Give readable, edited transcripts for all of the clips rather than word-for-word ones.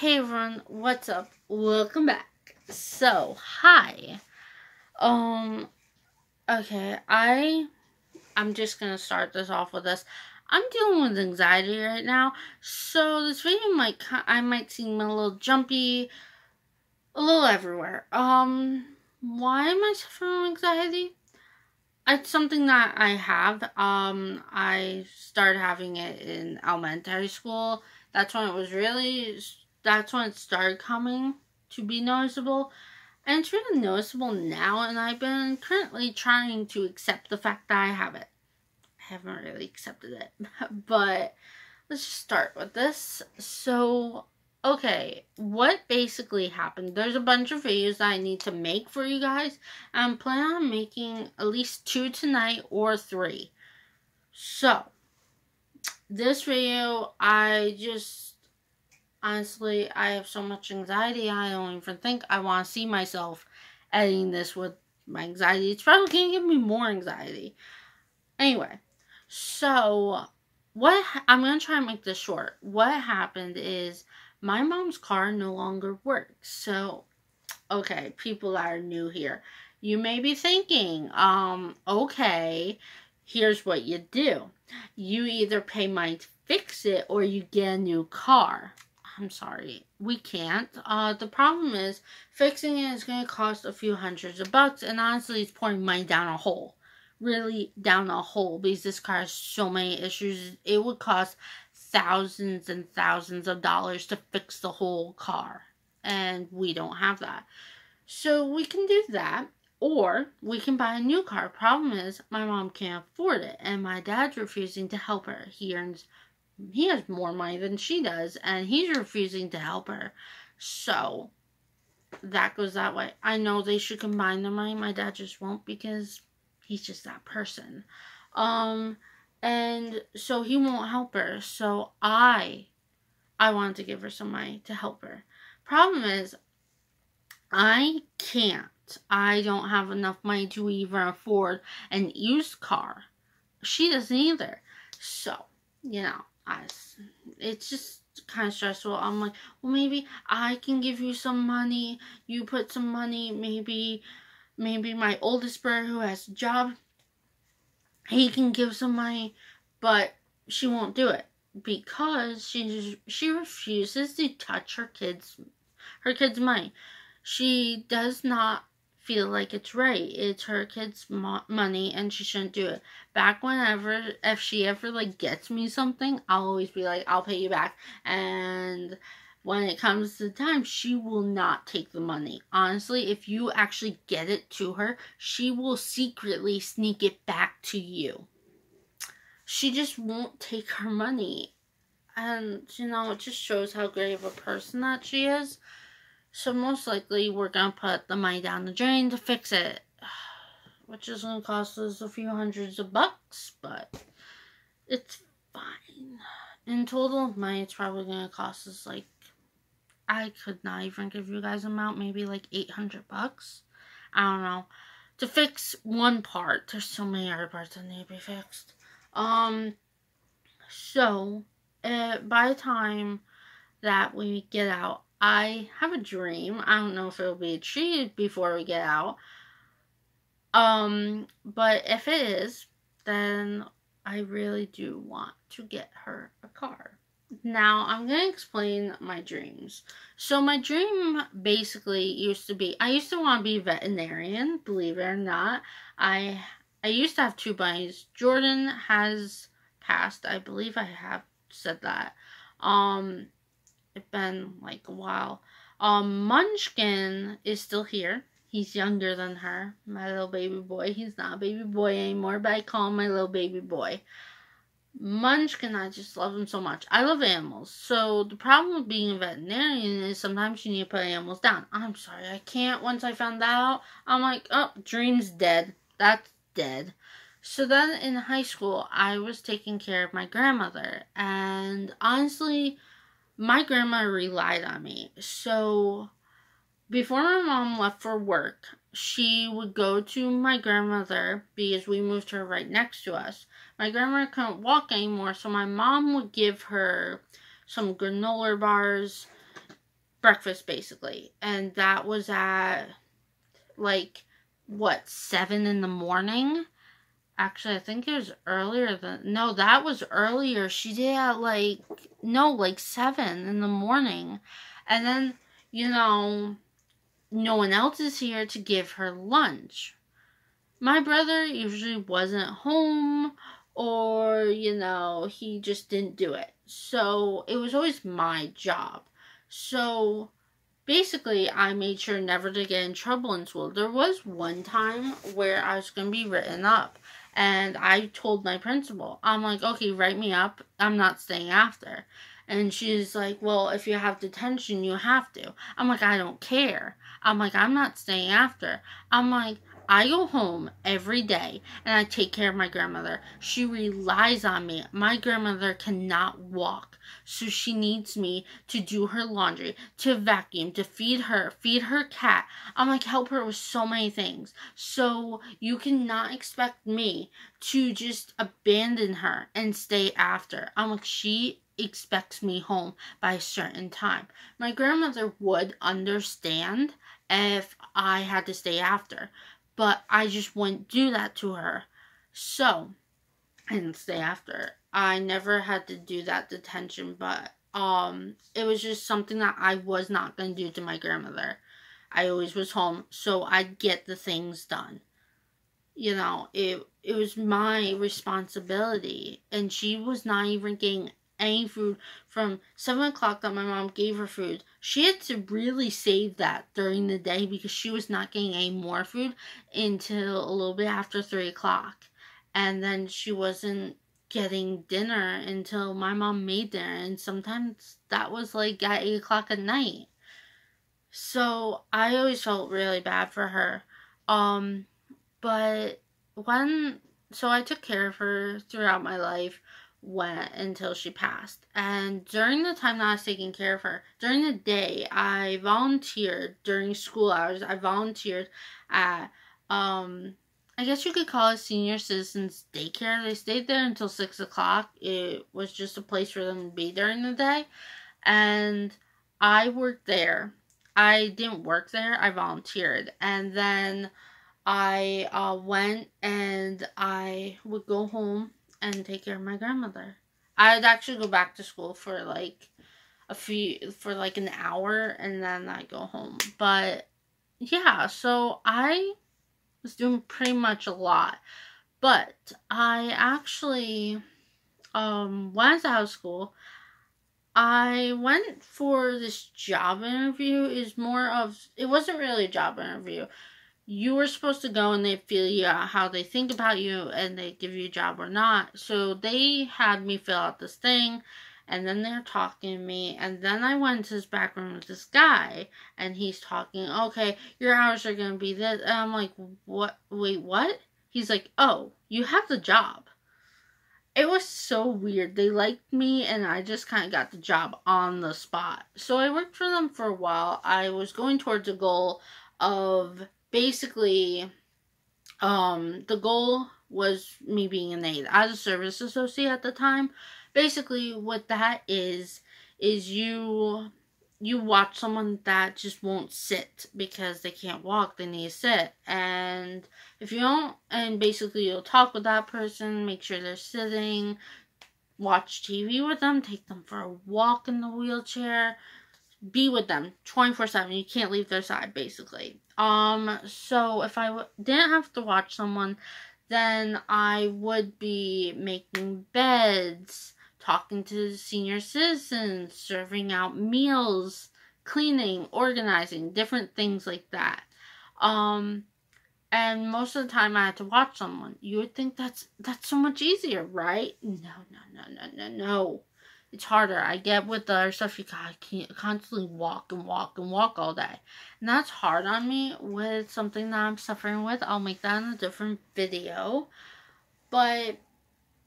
Hey everyone, what's up? Welcome back. So, hi. Okay, I'm just gonna start this off with this. I'm dealing with anxiety right now, so this video I might seem a little jumpy, a little everywhere. Why am I suffering anxiety? It's something that I have. I started having it in elementary school. That's when it started coming to be noticeable. And it's really noticeable now, and I've been currently trying to accept the fact that I have it. I haven't really accepted it. But let's just start with this. So, okay, what basically happened? There's a bunch of videos that I need to make for you guys. I'm planning on making at least 2 tonight or 3. So, this video, honestly, I have so much anxiety, I don't even think I want to see myself editing this with my anxiety. It's probably going to give me more anxiety. Anyway, so I'm going to try and make this short. What happened is my mom's car no longer works. So, okay, people that are new here, you may be thinking, okay, here's what you do. You either pay money to fix it or you get a new car. I'm sorry, we can't. The problem is fixing it is going to cost a few hundreds of bucks, and honestly, it's pouring money down a hole. Really down a hole, because this car has so many issues. It would cost thousands and thousands of dollars to fix the whole car, and we don't have that. So we can do that, or we can buy a new car. Problem is, my mom can't afford it, and my dad's refusing to help her. He has more money than she does, and he's refusing to help her. So that goes that way. I know they should combine their money. My dad just won't, because he's just that person. And so he won't help her. So I wanted to give her some money to help her. Problem is, I can't. I don't have enough money to even afford an used car. She doesn't either. So, it's just kind of stressful. I'm like, well, maybe I can give you some money. You put some money. Maybe my oldest brother, who has a job, he can give some money. But she won't do it because she refuses to touch her kids' money. She does not feel like it's right. It's her kids' money, and she shouldn't do it. If she ever gets me something, I'll always be like, I'll pay you back. And when it comes to the time, she will not take the money. Honestly, if you actually get it to her, she will secretly sneak it back to you. She just won't take her money. And, it just shows how great of a person that she is. So most likely we're going to put the money down the drain to fix it, which is going to cost us a few hundreds of bucks, but it's fine. In total money, it's probably going to cost us I could not even give you guys an amount, maybe $800 bucks. I don't know. To fix one part. There's so many other parts that need to be fixed. So by the time that we get out, I have a dream. I don't know if it'll be achieved before we get out. But if it is, then I really do want to get her a car. Now, I'm going to explain my dreams. So, my dream basically used to be, I used to want to be a veterinarian, believe it or not. I used to have 2 bunnies. Jordan has passed. I believe I have said that. It's been a while. Munchkin is still here. He's younger than her. My little baby boy. He's not a baby boy anymore, but I call him my little baby boy. Munchkin, I just love him so much. I love animals. So the problem with being a veterinarian is sometimes you need to put animals down. I'm sorry, I can't. Once I found that out, I'm like, oh, Dream's dead. That's dead. So then in high school, I was taking care of my grandmother. And honestly, my grandma relied on me. So before my mom left for work, she would go to my grandmother, because we moved her right next to us. My grandmother couldn't walk anymore, so my mom would give her some granola bars breakfast basically. And that was at like, what, 7 in the morning? Actually, I think it was earlier than, no, that was earlier. She did at like, no, like 7 in the morning. And then, you know, no one else is here to give her lunch. My brother usually wasn't home, or, you know, he just didn't do it. So it was always my job. So basically, I made sure never to get in trouble in school. There was one time where I was going to be written up, and I told my principal, I'm like, okay, write me up. I'm not staying after. And she's like, well, if you have detention, you have to. I'm like, I don't care. I'm like, I'm not staying after. I'm like, I go home every day and I take care of my grandmother. She relies on me. My grandmother cannot walk, so she needs me to do her laundry, to vacuum, to feed her cat. I'm like, help her with so many things. So you cannot expect me to just abandon her and stay after. I'm like, she expects me home by a certain time. My grandmother would understand if I had to stay after, but I just wouldn't do that to her. So I didn't stay after. I never had to do that detention, but it was just something that I was not going to do to my grandmother. I always was home, so I'd get the things done. You know, it was my responsibility, and she was not even getting any food from 7 o'clock that my mom gave her food. She had to really save that during the day because she was not getting any more food until a little bit after 3 o'clock. And then she wasn't getting dinner until my mom made dinner, and sometimes that was like at 8 o'clock at night. So I always felt really bad for her. But so I took care of her throughout my life until she passed. And during the time that I was taking care of her, during the day, I volunteered during school hours. I volunteered at, I guess you could call it senior citizens daycare. They stayed there until 6 o'clock. It was just a place for them to be during the day. And I worked there. I didn't work there. I volunteered. And then I went and I would go home and take care of my grandmother. I'd actually go back to school for like an hour, and then I'd go home. But yeah, so I was doing pretty much a lot. But I actually, when I was out of school, I went for this job interview. It wasn't really a job interview. You were supposed to go and they feel you out how they think about you, and they give you a job or not. So they had me fill out this thing, and then they're talking to me, and then I went to this back room with this guy, and he's talking, okay, your hours are going to be this, and I'm like, what? Wait, what? He's like, oh, you have the job. It was so weird. They liked me, and I just kind of got the job on the spot. So I worked for them for a while. I was going towards a goal of basically, the goal was me being an aide. I was a service associate at the time. Basically, what that is you watch someone that just won't sit because they can't walk, they need to sit. And if you don't, and basically you'll talk with that person, make sure they're sitting, watch TV with them, take them for a walk in the wheelchair, be with them 24/7. You can't leave their side, basically. So if I didn't have to watch someone, then I would be making beds, talking to senior citizens, serving out meals, cleaning, organizing, different things like that. And most of the time I had to watch someone. You would think that's so much easier, right? No. It's harder. I get with the other stuff, you can't constantly walk and walk and walk all day. And that's hard on me with something that I'm suffering with. I'll make that in a different video. But,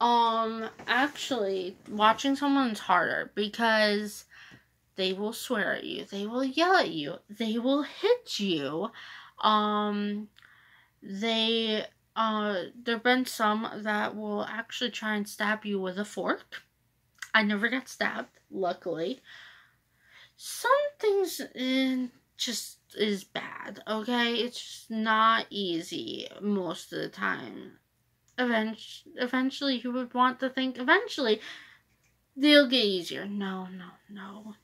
actually, watching someone is harder because they will swear at you. They will yell at you. They will hit you. There've been some that will actually try and stab you with a fork. I never got stabbed, luckily. Some things things just is bad, okay? It's just not easy most of the time. Eventually, you would want to think eventually they'll get easier. No,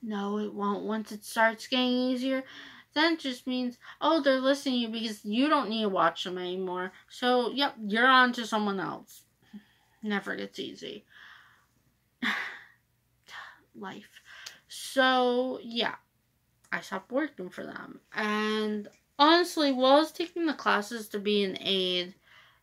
it won't. Once it starts getting easier, then it just means, oh, they're listening to you because you don't need to watch them anymore. So, yep, you're on to someone else. Never gets easy. Life. So, yeah, I stopped working for them. And honestly, while I was taking the classes to be an aide,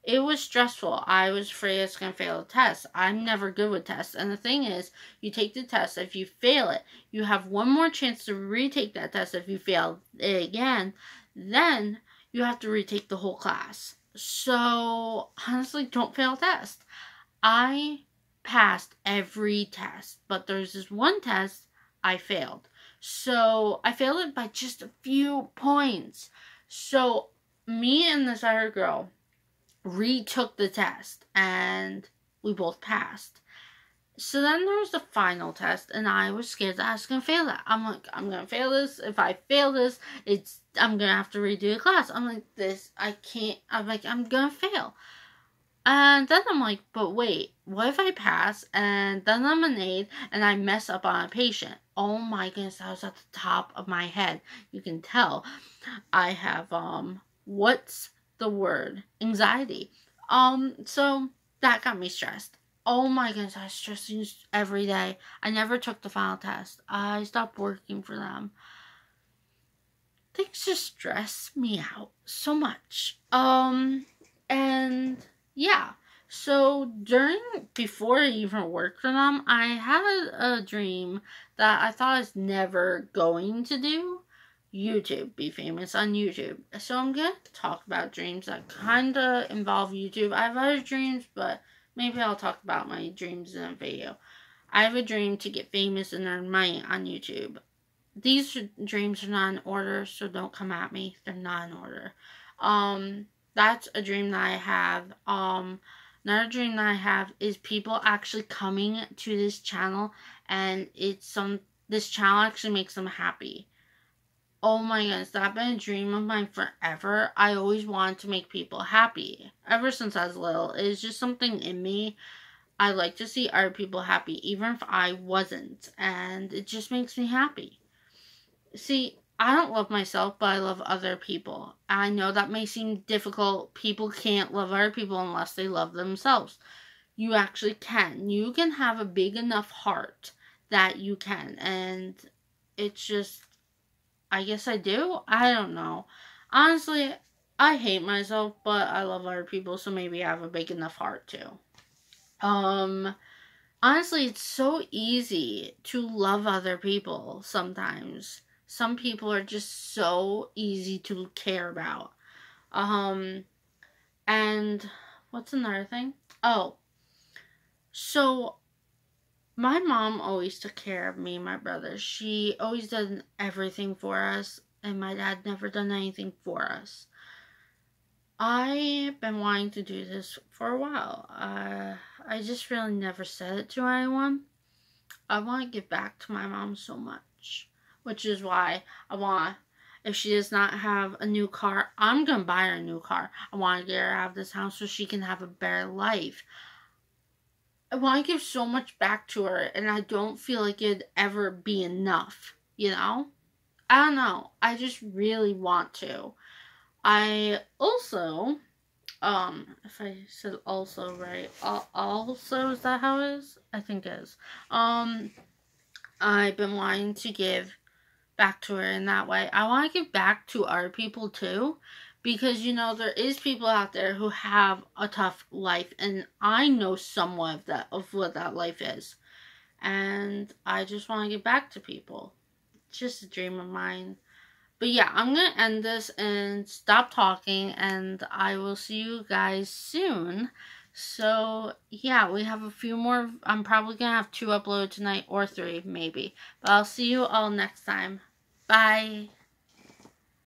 it was stressful. I was afraid I was going to fail a test. I'm never good with tests. And the thing is, you take the test. If you fail it, you have one more chance to retake that test. If you fail it again, then you have to retake the whole class. So, honestly, don't fail a test. I passed every test, but there's this one test I failed. So, I failed it by just a few points. So, me and this other girl retook the test and we both passed. So then there was the final test and I was scared that I was gonna fail that. I'm like, I'm gonna fail this. If I fail this, I'm gonna have to redo the class. I'm like, I can't. I'm like, I'm gonna fail. And then I'm like, but wait, what if I pass and then I'm an aide and I mess up on a patient? Oh my goodness, that was at the top of my head. You can tell I have what's the word? Anxiety. So that got me stressed. Oh my goodness, I was stressing every day. I never took the final test. I stopped working for them. Things just stress me out so much. And yeah. So before I even worked for them, I had a dream that I thought I was never going to do. YouTube, be famous on YouTube. So I'm going to talk about dreams that kind of involve YouTube. I have other dreams, but maybe I'll talk about my dreams in a video. I have a dream to get famous and earn money on YouTube. These dreams are not in order, so don't come at me. They're not in order. That's a dream that I have. Another dream that I have is people actually coming to this channel, and this channel actually makes them happy. Oh my goodness, that's been a dream of mine forever. I always wanted to make people happy. Ever since I was little. It's just something in me. I like to see other people happy, even if I wasn't. And it just makes me happy. See, I don't love myself, but I love other people. I know that may seem difficult. People can't love other people unless they love themselves. You actually can. You can have a big enough heart that you can. And it's just, I guess I do. I don't know. Honestly, I hate myself, but I love other people, so maybe I have a big enough heart too. Honestly, it's so easy to love other people sometimes. Some people are just so easy to care about. And what's another thing? Oh, so my mom always took care of me and my brother. She always did everything for us, and my dad never done anything for us. I've been wanting to do this for a while. I just really never said it to anyone. I want to give back to my mom so much, which is why if she does not have a new car, I'm going to buy her a new car. I want to get her out of this house so she can have a better life. I want to give so much back to her, and I don't feel like it'd ever be enough, you know? I don't know. I just really want to. I also, if I said also right, also, is that how it is? I think it is. I've been wanting to give back to her in that way. I want to give back to other people too, because, you know, there is people out there who have a tough life, and I know somewhat of what that life is, and I just want to give back to people. It's just a dream of mine. But yeah, I'm going to end this and stop talking, and I will see you guys soon. So, yeah, we have a few more. I'm probably going to have 2 uploaded tonight, or 3, maybe. But I'll see you all next time. Bye.